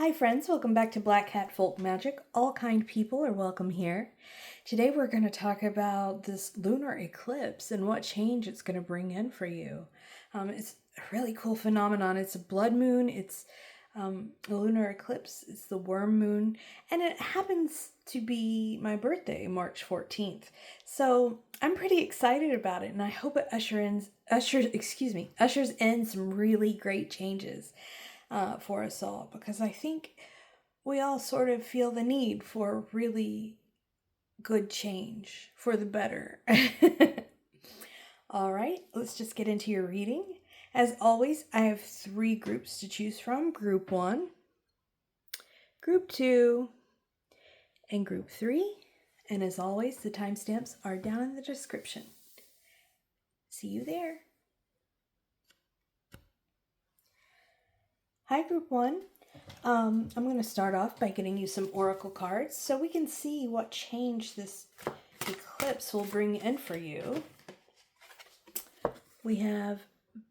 Hi friends, welcome back to Black Hat Folk Magic. All kind people are welcome here. Today we're going to talk about this lunar eclipse and what change it's going to bring in for you. It's a really cool phenomenon. It's a blood moon, it's a lunar eclipse, it's the worm moon, and it happens to be my birthday, March 14th. So I'm pretty excited about it, and I hope it ushers in some really great changes for us all, because I think we all sort of feel the need for really good change for the better. All right, let's just get into your reading. As always, I have 3 groups to choose from: Group 1, Group 2, and Group 3. And as always, the timestamps are down in the description. See you there. Hi, Group 1. I'm going to start off by getting you some oracle cards so we can see what change this eclipse will bring in for you. We have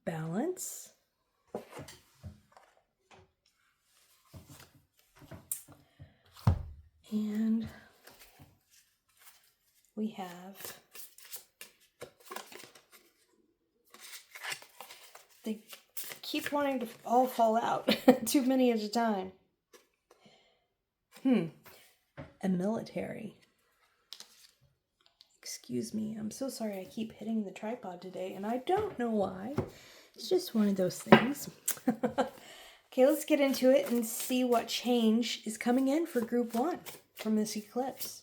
balance, and we have they keep wanting to all fall out too many at a time. A military. Excuse me, I'm so sorry I keep hitting the tripod today, and I don't know why. It's just one of those things. Okay, let's get into it and see what change is coming in for Group 1 from this eclipse.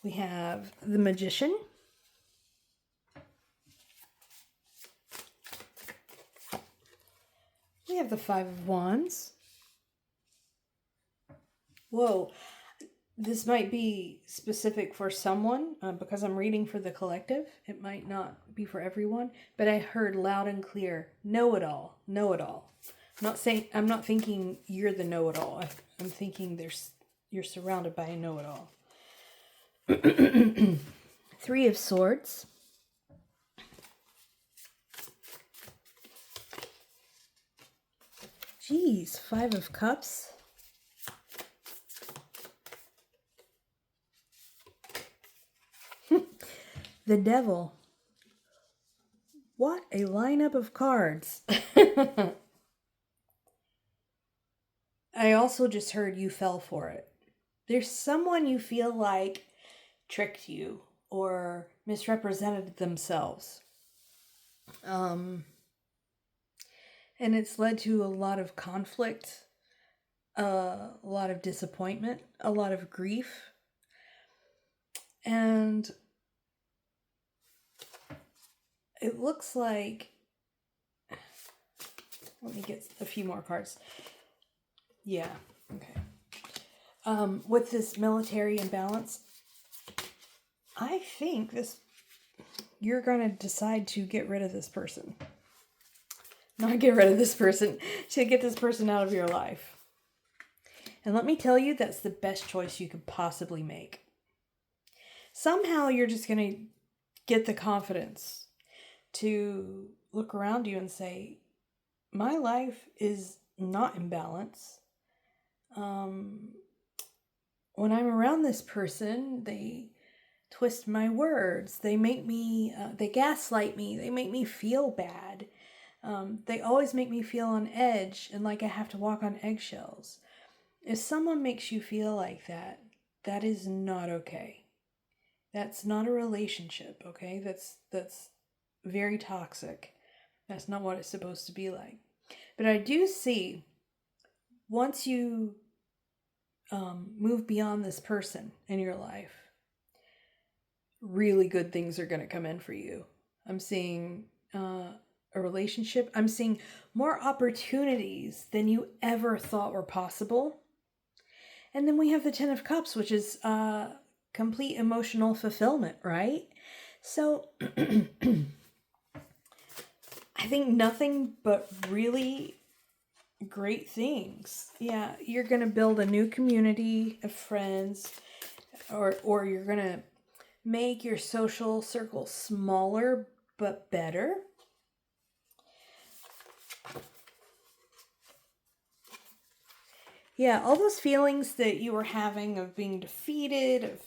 We have the Magician. We have the 5 of Wands. Whoa, this might be specific for someone because I'm reading for the collective. It might not be for everyone, but I heard loud and clear, know-it-all, know-it-all. I'm not thinking you're the know-it-all. I'm thinking you're surrounded by a know-it-all. 3 of Swords. Geez, 5 of Cups. The Devil. What a lineup of cards. I also just heard you fell for it. There's someone you feel like tricked you or misrepresented themselves. And it's led to a lot of conflict, a lot of disappointment, a lot of grief. And it looks like, let me get a few more cards. Yeah, okay. With this military imbalance, I think you're going to decide to get rid of this person. Not get rid of this person, to get this person out of your life. And let me tell you, that's the best choice you could possibly make. Somehow you're just going to get the confidence to look around you and say, my life is not in balance. When I'm around this person, they twist my words. They make me, they gaslight me. They make me feel bad. They always make me feel on edge and like I have to walk on eggshells. If someone makes you feel like that, that is not okay. That's not a relationship, okay? That's very toxic. That's not what it's supposed to be like. But I do see, once you move beyond this person in your life, really good things are going to come in for you. I'm seeing a relationship. I'm seeing more opportunities than you ever thought were possible. And then we have the 10 of Cups, which is complete emotional fulfillment, right? So I think nothing but really great things. Yeah, you're going to build a new community of friends, or you're going to make your social circle smaller but better. Yeah, all those feelings that you were having of being defeated, of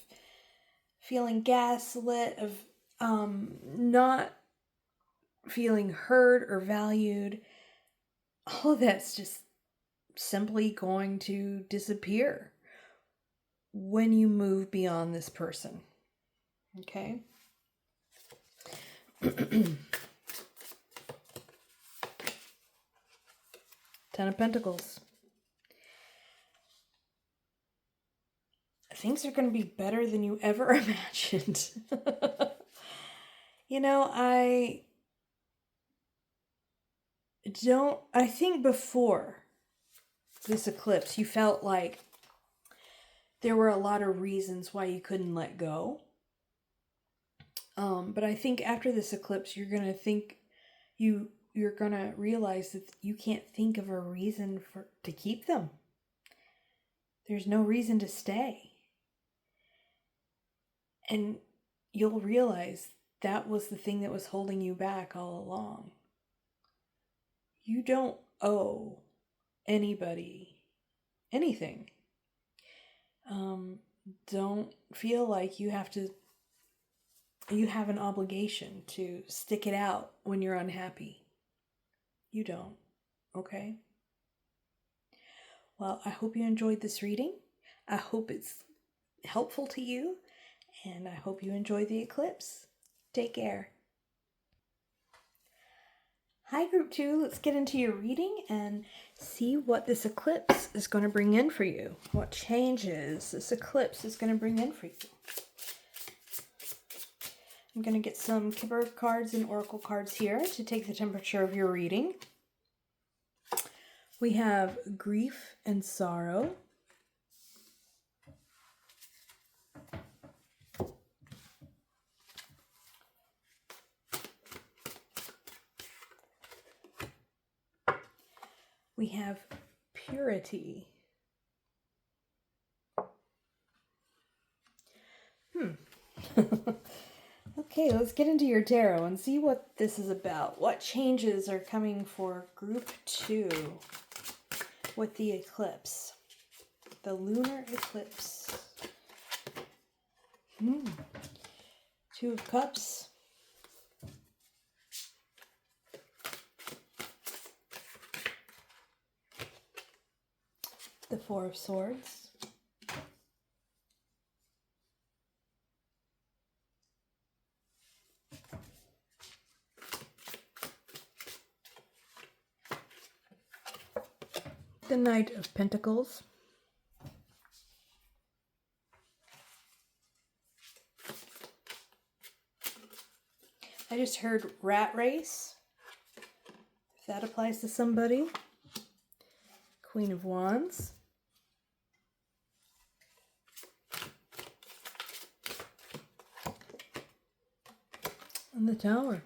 feeling gaslit, of not feeling heard or valued, all of that's just simply going to disappear when you move beyond this person. Okay? Ten of Pentacles. Things are going to be better than you ever imagined. You know, I think before this eclipse, you felt like there were a lot of reasons why you couldn't let go. But I think after this eclipse, you're going to think you're going to realize that you can't think of a reason to keep them. There's no reason to stay. And you'll realize that was the thing that was holding you back all along. You don't owe anybody anything. Don't feel like you have an obligation to stick it out when you're unhappy. You don't. Okay? Well, I hope you enjoyed this reading. I hope it's helpful to you. And I hope you enjoy the eclipse. Take care. Hi, Group 2. Let's get into your reading and see what this eclipse is going to bring in for you. What changes this eclipse is going to bring in for you. I'm going to get some Kipper cards and Oracle cards here to take the temperature of your reading. We have grief and sorrow. We have purity. Okay, let's get into your tarot and see what this is about. What changes are coming for Group 2 with the eclipse? The lunar eclipse. Two of Cups. The Four of Swords. The Knight of Pentacles. I just heard rat race. If that applies to somebody. Queen of Wands. And the Tower.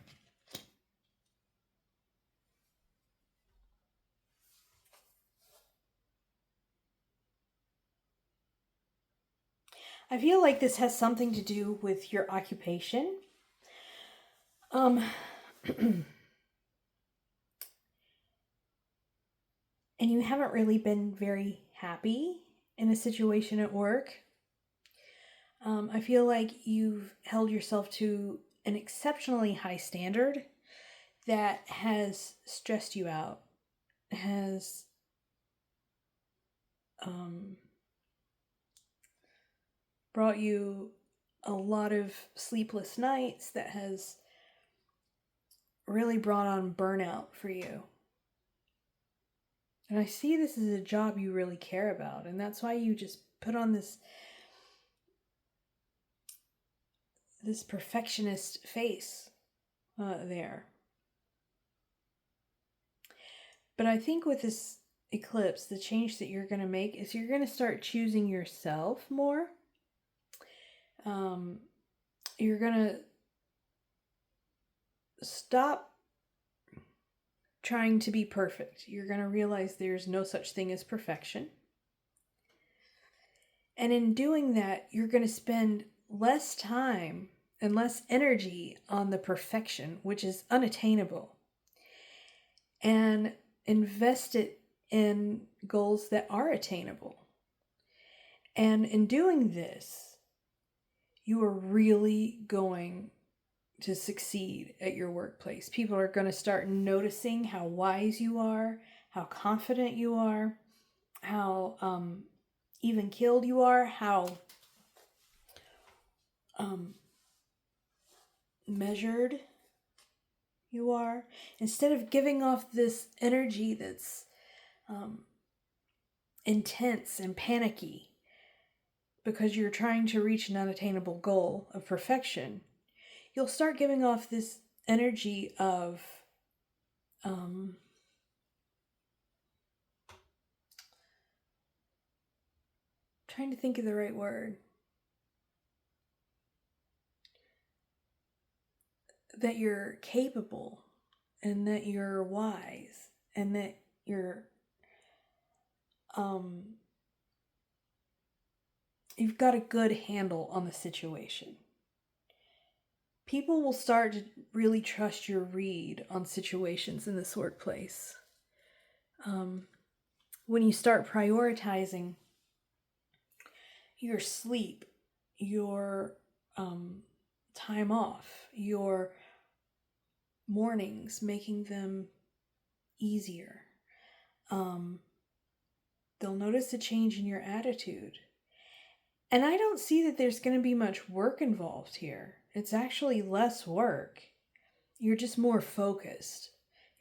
I feel like this has something to do with your occupation. And you haven't really been very happy in a situation at work. I feel like you've held yourself to an exceptionally high standard that has stressed you out, has brought you a lot of sleepless nights, that has really brought on burnout for you. And I see this as a job you really care about, and that's why you just put on this perfectionist face there. But I think with this eclipse, the change that you're going to make is you're going to start choosing yourself more. You're going to stop trying to be perfect. You're going to realize there's no such thing as perfection. And in doing that, you're going to spend less time and less energy on the perfection, which is unattainable, and invest it in goals that are attainable. And in doing this, you are really going to succeed at your workplace. People are going to start noticing how wise you are, how confident you are, how even-keeled you are, how measured you are. Instead of giving off this energy that's intense and panicky because you're trying to reach an unattainable goal of perfection, you'll start giving off this energy of trying to think of the right word. That you're capable and that you're wise and that you're you've got a good handle on the situation. People will start to really trust your read on situations in this workplace. When you start prioritizing your sleep, your time off, your mornings, making them easier. They'll notice a change in your attitude. And I don't see that there's going to be much work involved here. It's actually less work. You're just more focused.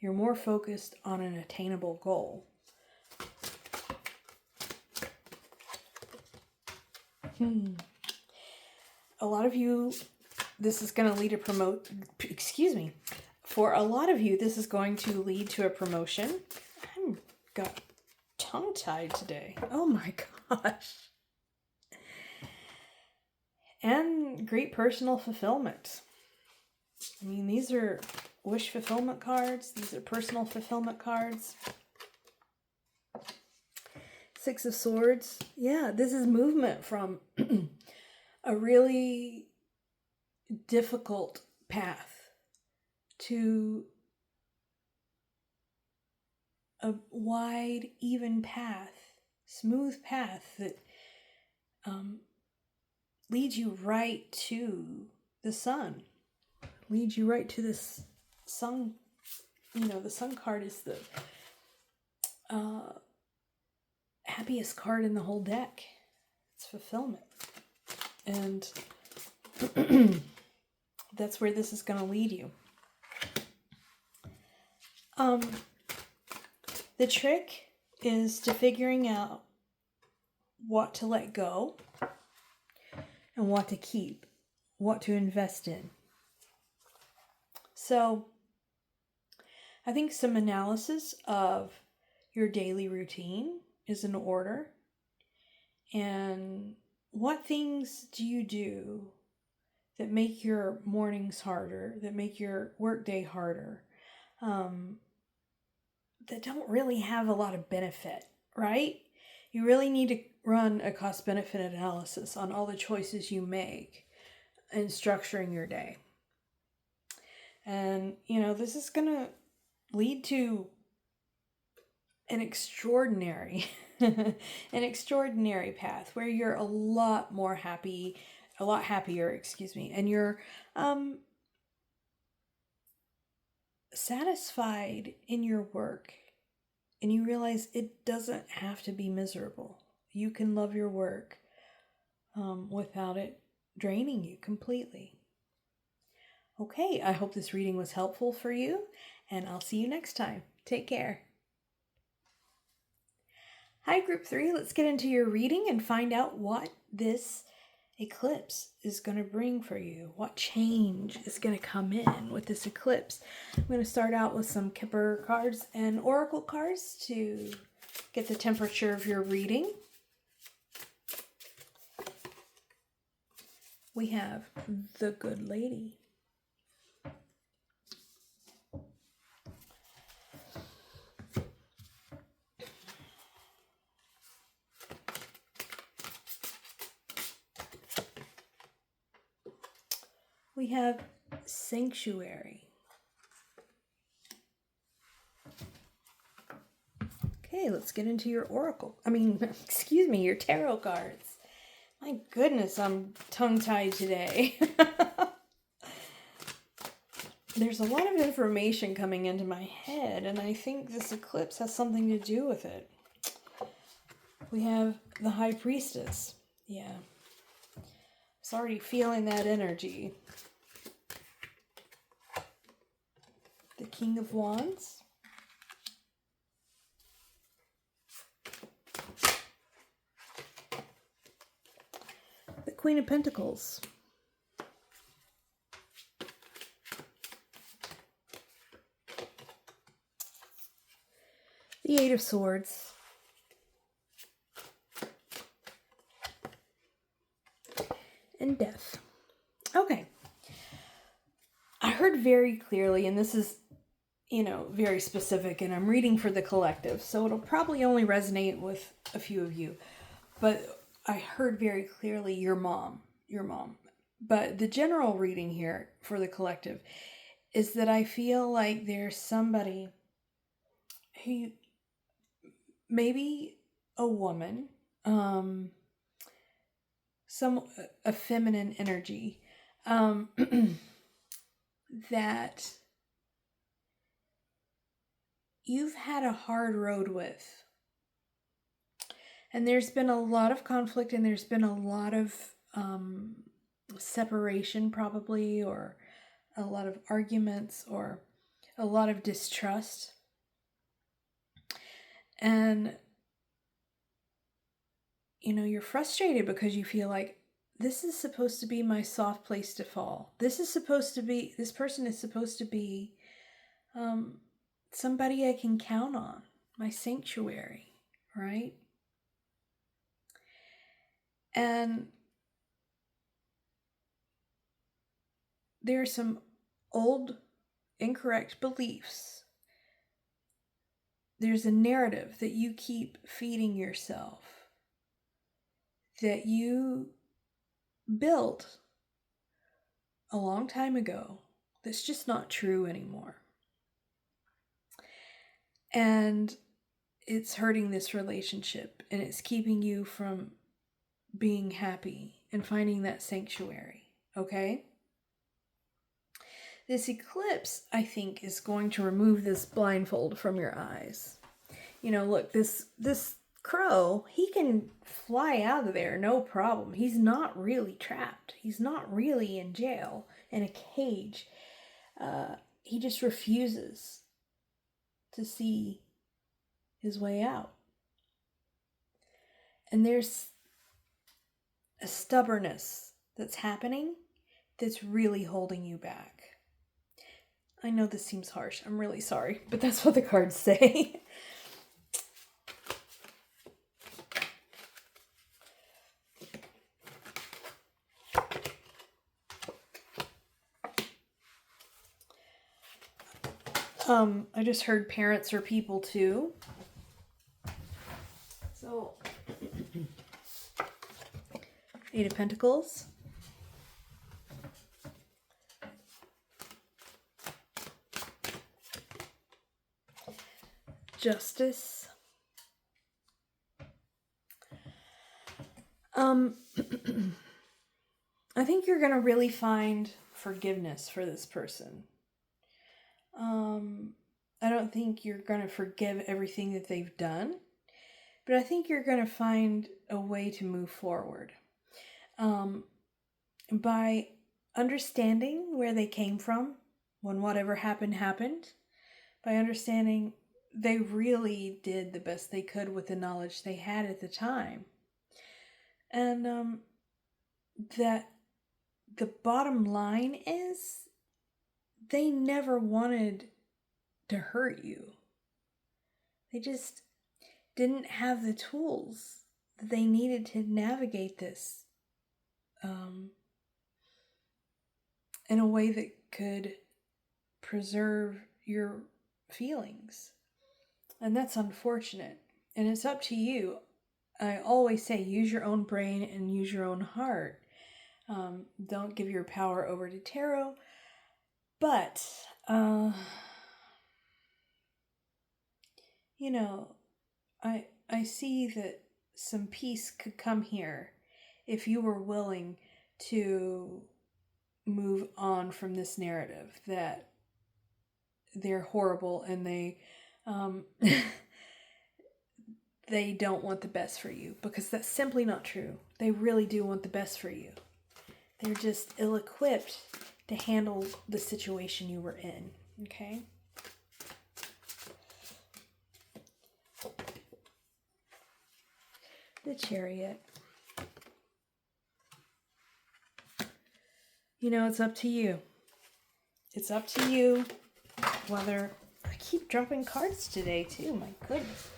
You're more focused on an attainable goal. A lot of you, this is going to lead to For a lot of you, this is going to lead to a promotion. I got tongue-tied today. Oh my gosh. And great personal fulfillment. I mean, these are wish fulfillment cards. These are personal fulfillment cards. Six of Swords. Yeah, this is movement from a really difficult path to a wide, even path, smooth path that leads you right to the sun. Leads you right to this sun. You know, the sun card is the happiest card in the whole deck. It's fulfillment. And that's where this is going to lead you. The trick is to figuring out what to let go and what to keep, what to invest in. So I think some analysis of your daily routine is in order. And what things do you do that make your mornings harder, that make your workday harder, that don't really have a lot of benefit, right? You really need to run a cost-benefit analysis on all the choices you make in structuring your day. And, you know, this is going to lead to an extraordinary path where you're a lot happier, and you're satisfied in your work, and you realize it doesn't have to be miserable. You can love your work without it draining you completely. Okay, I hope this reading was helpful for you, and I'll see you next time. Take care. Hi, Group 3. Let's get into your reading and find out what this eclipse is going to bring for you. What change is going to come in with this eclipse? I'm going to start out with some Kipper cards and Oracle cards to get the temperature of your reading. We have the Good Lady. We have Sanctuary. Okay, let's get into your oracle. Excuse me, your tarot cards. My goodness, I'm tongue-tied today. There's a lot of information coming into my head, and I think this eclipse has something to do with it. We have the High Priestess. Yeah. I was already feeling that energy. The King of Wands. The Queen of Pentacles. The Eight of Swords. And Death. Okay. I heard very clearly, and this is, very specific, and I'm reading for the collective, so it'll probably only resonate with a few of you. But I heard very clearly your mom. But the general reading here for the collective is that I feel like there's somebody who, maybe a woman, a feminine energy, that you've had a hard road with. And there's been a lot of conflict, and there's been a lot of separation probably, or a lot of arguments, or a lot of distrust. And, you're frustrated because you feel like, this is supposed to be my soft place to fall. This person is supposed to be somebody I can count on, my sanctuary, right? And there are some old, incorrect beliefs. There's a narrative that you keep feeding yourself, that you built a long time ago, that's just not true anymore. And it's hurting this relationship, and it's keeping you from being happy and finding that sanctuary, okay? This eclipse, I think, is going to remove this blindfold from your eyes. Look, this crow, he can fly out of there, no problem. He's not really trapped. He's not really in jail, in a cage. He just refuses to see his way out. And there's a stubbornness that's happening that's really holding you back. I know this seems harsh. I'm really sorry, but that's what the cards say. I just heard parents are people too. So, Eight of Pentacles. Justice. I think you're going to really find forgiveness for this person. I don't think you're going to forgive everything that they've done, but I think you're going to find a way to move forward. By understanding where they came from when whatever happened, by understanding they really did the best they could with the knowledge they had at the time. And that the bottom line is they never wanted to hurt you. They just didn't have the tools that they needed to navigate this in a way that could preserve your feelings. And that's unfortunate. And it's up to you. I always say, use your own brain and use your own heart. Don't give your power over to tarot. But, I see that some peace could come here if you were willing to move on from this narrative that they're horrible and they they don't want the best for you, because that's simply not true. They really do want the best for you. They're just ill-equipped to handle the situation you were in, okay? The Chariot. You know, it's up to you. It's up to you whether... I keep dropping cards today, too. My goodness.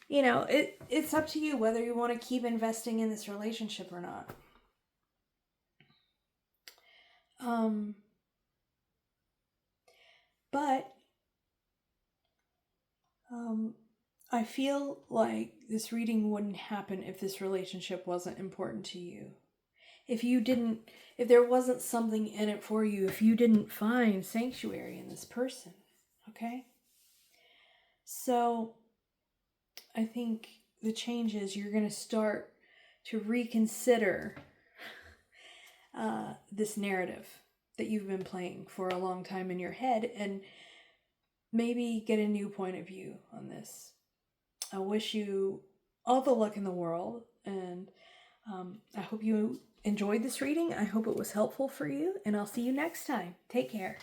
You know, it's up to you whether you want to keep investing in this relationship or not. But I feel like this reading wouldn't happen if this relationship wasn't important to you. If there wasn't something in it for you, if you didn't find sanctuary in this person, okay? So I think the change is you're going to start to reconsider this narrative that you've been playing for a long time in your head, and maybe get a new point of view on this. I wish you all the luck in the world, and I hope you enjoyed this reading. I hope it was helpful for you, and I'll see you next time. Take care.